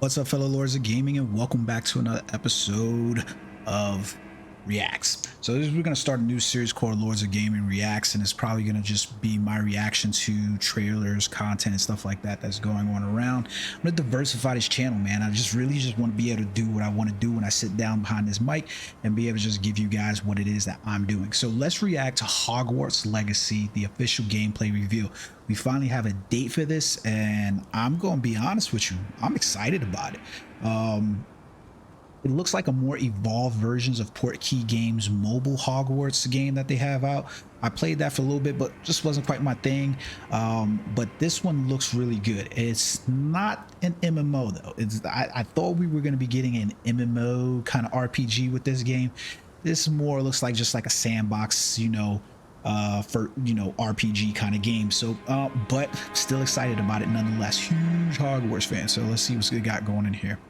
What's up, fellow lords of gaming, and welcome back to another episode of Reacts. So we're going to start a new series called Lords of Gaming Reacts, and it's probably going to just be my reaction to trailers, content, and stuff like that that's going on around. I'm going to diversify this channel, man. I really want to be able to do what I want to do when I sit down behind this mic and be able to just give you guys what it is that I'm doing. So let's react to Hogwarts Legacy, the official gameplay reveal. We finally have a date for this, and I'm going to be honest with you, I'm excited about it. It looks like a more evolved versions of Portkey Games mobile Hogwarts game that they have out. I played that for a little bit, but just wasn't quite my thing. But this one looks really good. It's not an MMO though. I thought we were going to be getting an MMO kind of RPG with this game. This more looks like just like a sandbox, for RPG kind of game. So but still excited about it nonetheless. Huge Hogwarts fan. So let's see what's we got going in here.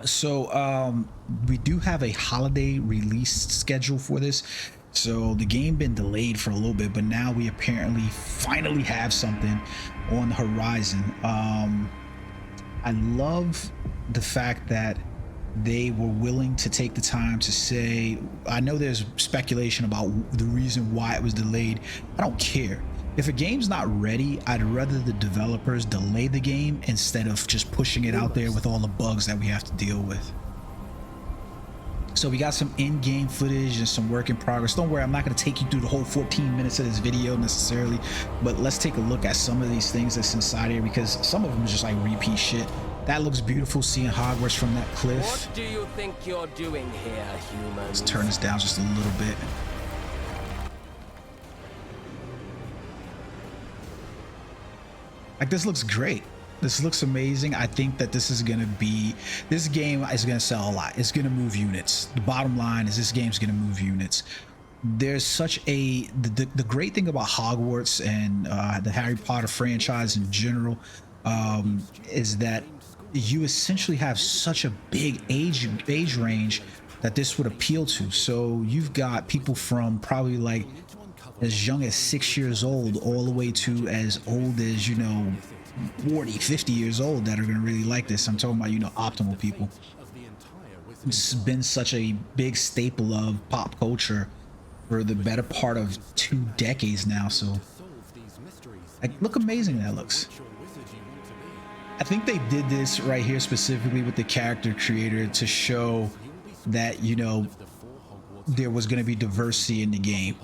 So we do have a holiday release schedule for this. So the game been delayed for a little bit, but now we apparently finally have something on the horizon. I love the fact that they were willing to take the time to say, I know there's speculation about the reason why it was delayed. I don't care. If a game's not ready, I'd rather the developers delay the game instead of just pushing it out there with all the bugs that we have to deal with. So we got some in-game footage and some work in progress. Don't worry, I'm not going to take you through the whole 14 minutes of this video necessarily, but let's take a look at some of these things that's inside here, because some of them is just like repeat shit. That looks beautiful, seeing Hogwarts from that cliff. What do you think you're doing here, humans? Let's turn this down just a little bit. Like, this looks great. This looks amazing. I think that this game is gonna sell a lot. It's gonna move units. The bottom line is this game's gonna move units. There's such the great thing about Hogwarts and the Harry Potter franchise in general is that you essentially have such a big age range that this would appeal to. So you've got people from probably like as young as 6 years old all the way to as old as 40, 50 years old that are going to really like this. I'm talking about optimal people. It's been such a big staple of pop culture for the better part of 2 decades now. So like, look amazing that looks. I think they did this right here specifically with the character creator to show that there was going to be diversity in the game,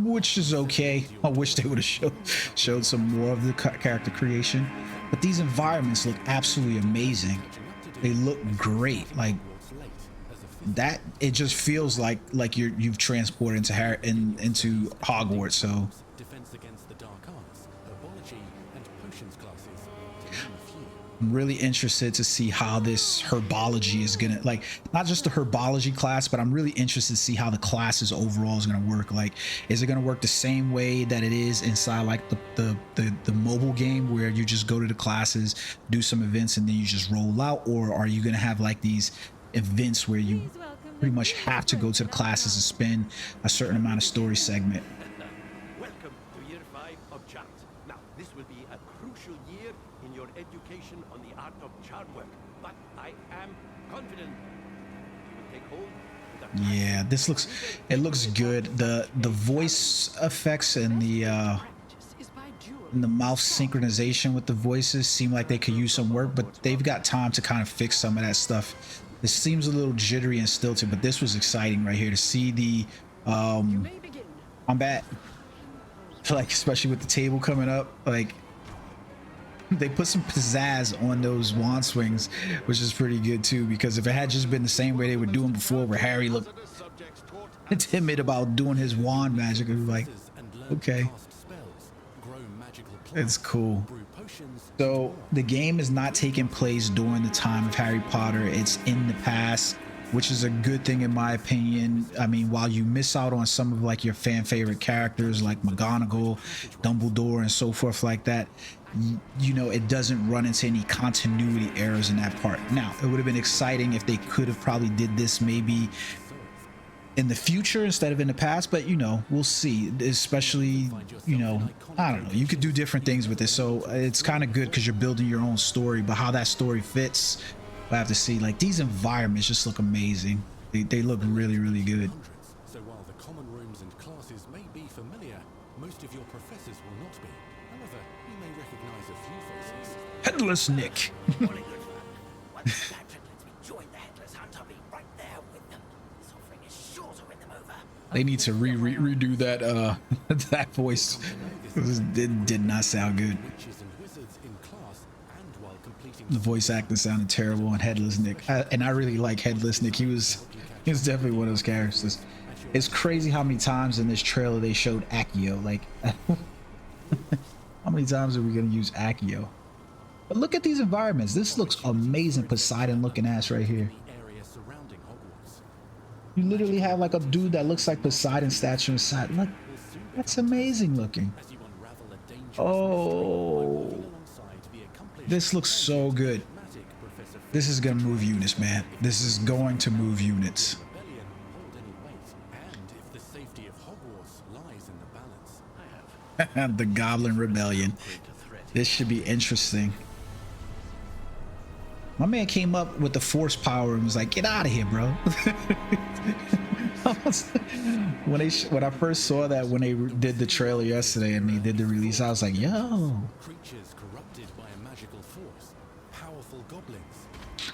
which is okay. I wish they would have showed some more of the character creation, but these environments look absolutely amazing. They look great. Like that, it just feels like you've transported into Hogwarts. So I'm really interested to see how this herbology is gonna, like, not just the herbology class, but I'm really interested to see how the classes overall is gonna work. Like, is it gonna work the same way that it is inside like the mobile game, where you just go to the classes, do some events, and then you just roll out? Or are you gonna have like these events where you pretty much have to go to the classes and spend a certain amount of story segment? Welcome to year 5 of charms. Now, this will be a crucial year in your education on the art of charm work, but I am confident you will take hold. Yeah, it looks good. The voice effects and the mouth synchronization with the voices seem like they could use some work, but they've got time to kind of fix some of that stuff. This seems a little jittery and stilted, but this was exciting right here to see the combat, like, especially with the table coming up. Like, they put some pizzazz on those wand swings, which is pretty good too, because if it had just been the same way they were doing before, where Harry looked timid about doing his wand magic, it was like, okay, it's cool. So the game is not taking place during the time of Harry Potter. It's in the past, which is a good thing in my opinion. I mean, while you miss out on some of like your fan favorite characters like McGonagall, Dumbledore, and so forth like that, it doesn't run into any continuity errors in that part. Now, it would have been exciting if they could have probably did this maybe in the future instead of in the past, but you know, we'll see. Especially, you know, I don't know, you could do different things with this, so it's kind of good because you're building your own story, but how that story fits, I have to see. Like, these environments just look amazing. They look really, really good. So while the common rooms and classes may be familiar, most of your professors will not be. However, you may recognize a few faces. Headless Nick. They need to redo that that voice. It did not sound good. The voice acting sounded terrible on Headless Nick, and I really like Headless Nick. He was definitely one of those characters. It's crazy how many times in this trailer they showed Accio. Like, how many times are we gonna use Accio? But look at these environments. This looks amazing. Poseidon looking ass right here. You literally have like a dude that looks like Poseidon statue inside. Look, that's amazing looking. Oh, this looks so good. This is gonna move units, man. This is going to move units. The Goblin Rebellion. This should be interesting. My man came up with the force power and was like, "Get out of here, bro." When I first saw that, when they did the trailer yesterday and they did the release, I was like, "Yo." Creatures corrupted by a magical force. Powerful goblins.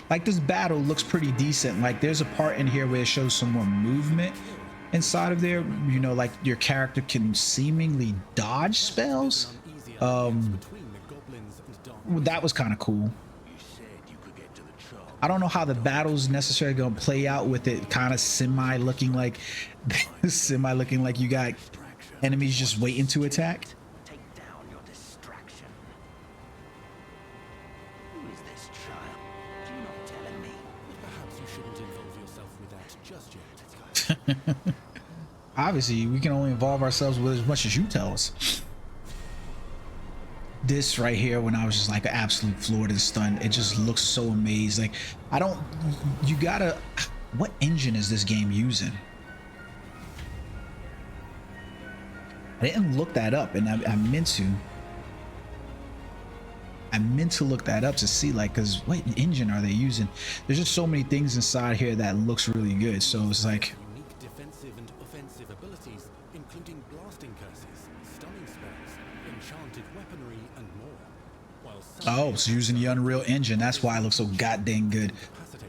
Like, this battle looks pretty decent. Like, there's a part in here where it shows some more movement inside of there. You know, like your character can seemingly dodge spells. That was kind of cool. I don't know how the battle's necessarily gonna play out with it kind of semi looking like you got enemies just waiting to attack. Take down your distraction. Who is this child? Do you not telling me? Perhaps you shouldn't involve yourself with that just yet. Obviously, we can only involve ourselves with as much as you tell us. This right here, when I was just like absolute floored and stunned, it just looks so amazing. Like, you gotta, what engine is this game using? I didn't look that up, and I meant to look that up to see, like, because what engine are they using? There's just so many things inside here that looks really good, so it's like, Unique defensive and offensive abilities, including blasting curses, stunning spells, enchanted weaponry, and more. While oh, it's using the Unreal Engine. That's why it looks so goddamn good.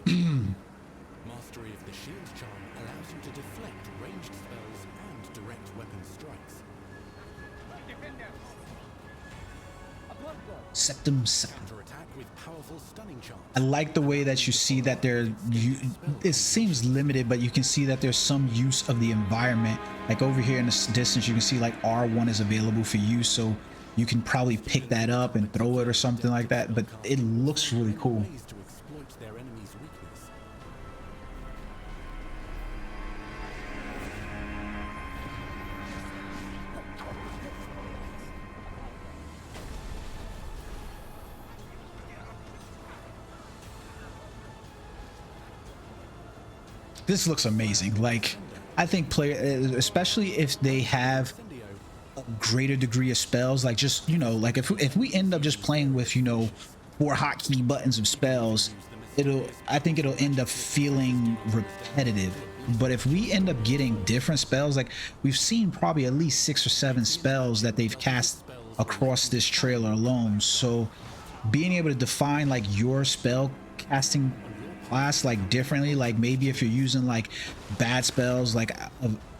Mastery of the shield charm allows you to deflect ranged spells and direct weapon strikes. Septum. Counterattack with powerful stunning charms. I like the way that you see that it seems limited, but you can see that there's some use of the environment. Like over here in the distance, you can see like R1 is available for use, so you can probably pick that up and throw it or something like that, but it looks really cool. Ways to exploit their enemy's weakness. This looks amazing. Like, I think especially if they have a greater degree of spells, like, just, you know, like if we end up just playing with, you know, 4 hotkey buttons of spells, I think it'll end up feeling repetitive. But if we end up getting different spells, like we've seen probably at least 6 or 7 spells that they've cast across this trailer alone, so being able to define like your spell casting class like differently, like maybe if you're using like bad spells like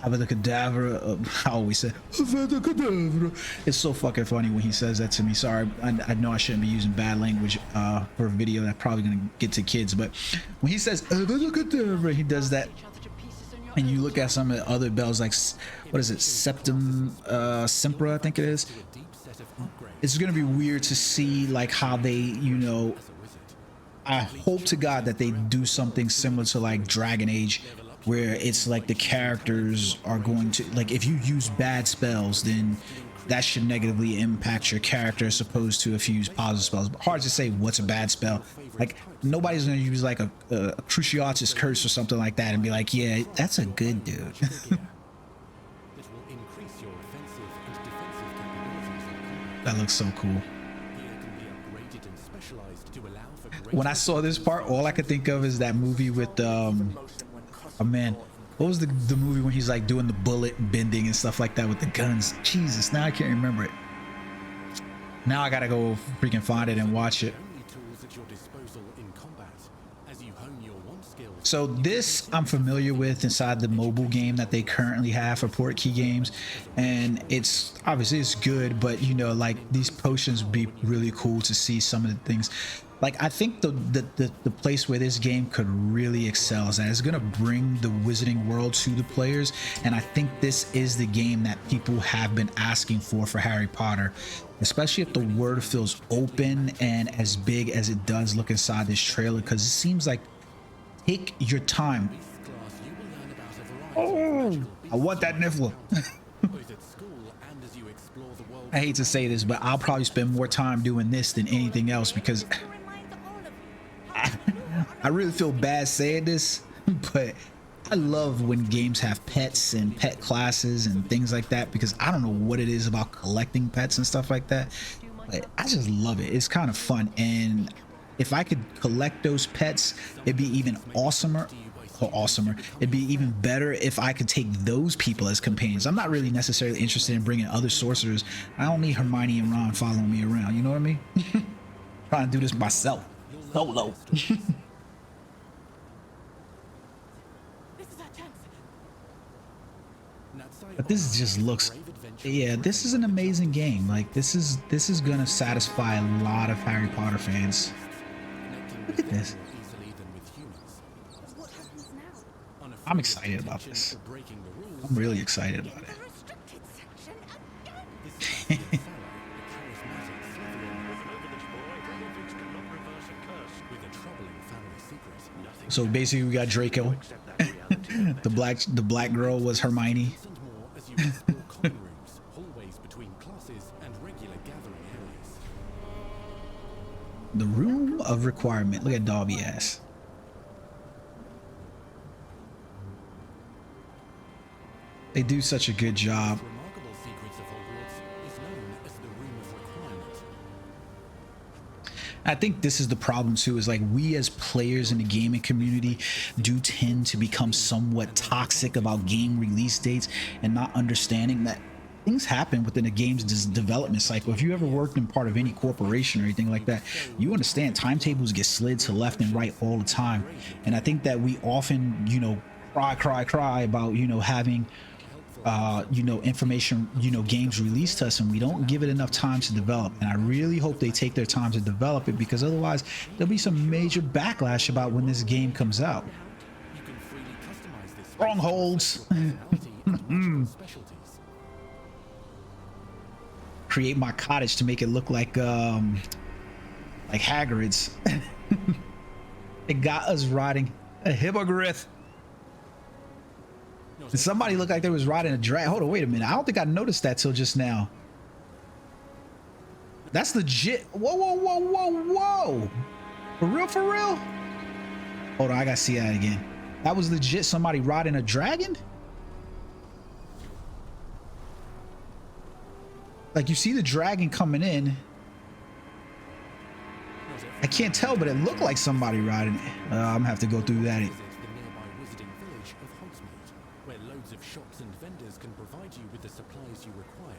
Avada-Kedavra, I always say Avada-Kedavra. It's so fucking funny when he says that to me. Sorry, I know I shouldn't be using bad language for a video that's probably gonna get to kids, but when he says Avada-Kedavra, he does that. And you look at some of the other bells, like, what is it, Septum Sempra, I think it is. It's gonna be weird to see like how they, you know, I hope to God that they do something similar to like Dragon Age, where it's like the characters are going to, like, if you use bad spells, then that should negatively impact your character as opposed to if you use positive spells. But hard to say what's a bad spell. Like, nobody's gonna use like a Cruciatus Curse or something like that and be like, yeah, that's a good dude. That will increase your offensive and defensive capabilities in combat. That looks so cool. Gear can be upgraded and specialized to allow for greater When I saw this part, all I could think of is that movie with oh man, what was the movie when he's like doing the bullet bending and stuff like that with the guns? Jesus, now I can't remember it. Now I gotta go freaking find it and watch it. only tools at your disposal in combat as you hone your one skills. So this I'm familiar with inside the mobile game that they currently have for Portkey games, and it's obviously it's good, but you know, like these potions would be really cool to see some of the things. Like, I think the place where this game could really excel is that it's gonna bring the Wizarding World to the players, and I think this is the game that people have been asking for Harry Potter, especially if the world feels open and as big as it does look inside this trailer, because it seems like take your time. This class you will learn about a variety of magical I want that niffler. both at school and as you explore the world. I hate to say this, but I'll probably spend more time doing this than anything else, because I really feel bad saying this, but I love when games have pets and pet classes and things like that, because I don't know what it is about collecting pets and stuff like that, but I just love it. It's kind of fun, and if I could collect those pets, it'd be even awesomer. It'd be even better if I could take those people as companions. I'm not really necessarily interested in bringing other sorcerers. I don't need Hermione and Ron following me around, you know what I mean? Trying to do this myself, solo. But this just looks, yeah, this is an amazing game. Like, this is gonna satisfy a lot of Harry Potter fans. Look at this. I'm excited about this. I'm really excited about it. So basically we got Draco. the black girl was Hermione. The room of requirement. Look at Dobby ass. They do such a good job. Remarkable secrets of Hogwarts is known as the Room of Requirement. I think this is the problem too, is like we as players in the gaming community do tend to become somewhat toxic about game release dates and not understanding that things happen within a game's development cycle. If you ever worked in part of any corporation or anything like that, you understand timetables get slid to left and right all the time. And I think that we often, you know, cry about, you know, having you know, information, you know, games released to us, and we don't give it enough time to develop. And I really hope they take their time to develop it, because otherwise there'll be some major backlash about when this game comes out. Strongholds. Create my cottage to make it look like Hagrid's. It got us riding a hippogriff. Did somebody look like they was riding a drag? Hold on, wait a minute. I don't think I noticed that till just now. That's legit. Whoa, whoa, whoa, whoa, whoa. For real, for real? Hold on, I gotta see that again. That was legit somebody riding a dragon? Like, you see the dragon coming in. I can't tell, but it looked like somebody riding it. I'm gonna have to go through that. Shops and vendors can provide you with the supplies you require.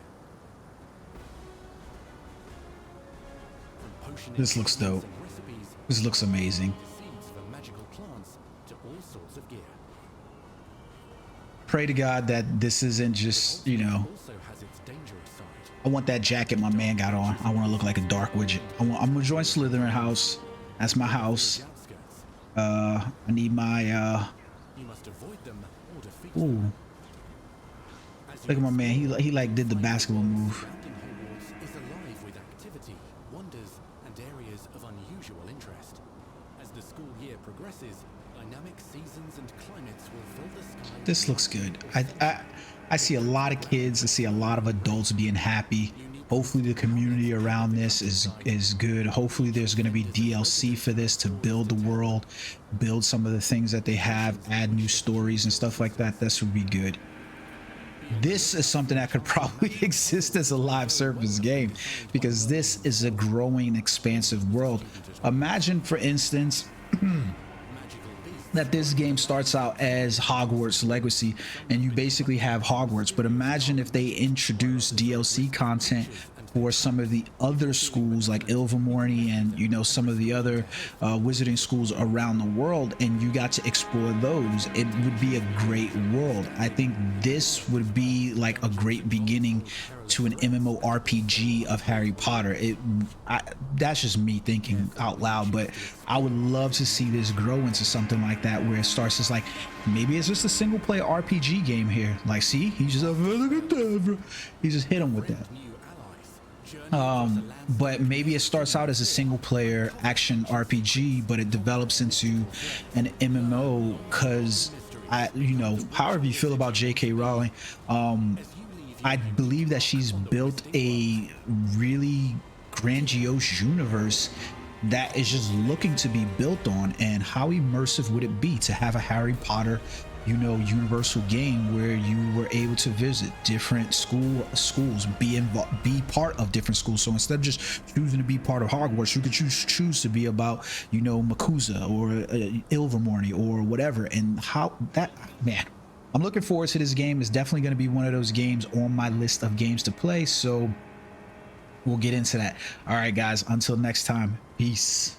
From potion This looks dope. recipes, This looks amazing. seeds for magical plants to all sorts of gear. Pray to God that this isn't just, you know, Also has its dangerous side. I want that jacket my man got on. I want to look like a dark widget. I'm gonna join Slytherin house. That's my house. Outskirts. I need my You must avoid them or defeat them. ooh. Look at my man. He like did the basketball move. Surrounding Hogwarts is alive with activity, wonders, and areas of unusual interest. As the school year progresses, dynamic seasons and climates will fill the sky. This looks good. I see a lot of kids. I see a lot of adults being happy. Hopefully the community around this is good. Hopefully there's going to be DLC for this to build the world, build some of the things that they have, add new stories and stuff like that. This would be good. This is something that could probably exist as a live service game, because this is a growing, expansive world. Imagine, for instance, that this game starts out as Hogwarts Legacy and you basically have Hogwarts, but imagine if they introduce DLC content for some of the other schools like Ilvermorny and, you know, some of the other wizarding schools around the world, and you got to explore those. It would be a great world. I think this would be like a great beginning to an MMORPG of Harry Potter. That's just me thinking out loud, but I would love to see this grow into something like that, where it starts as like, maybe it's just a single player RPG game here. Like, see, he just hit him with that. But maybe it starts out as a single player action RPG, but it develops into an MMO, because you know, however you feel about J.K. Rowling, I believe that she's built a really grandiose universe that is just looking to be built on. And how immersive would it be to have a Harry Potter, you know, universal game where you were able to visit different schools, be part of different schools. So instead of just choosing to be part of Hogwarts, you could choose to be about, you know, Makusa or Ilvermorny or whatever. And how that, man, I'm looking forward to this game. It's definitely going to be one of those games on my list of games to play, so we'll get into that. All right, guys, until next time, peace.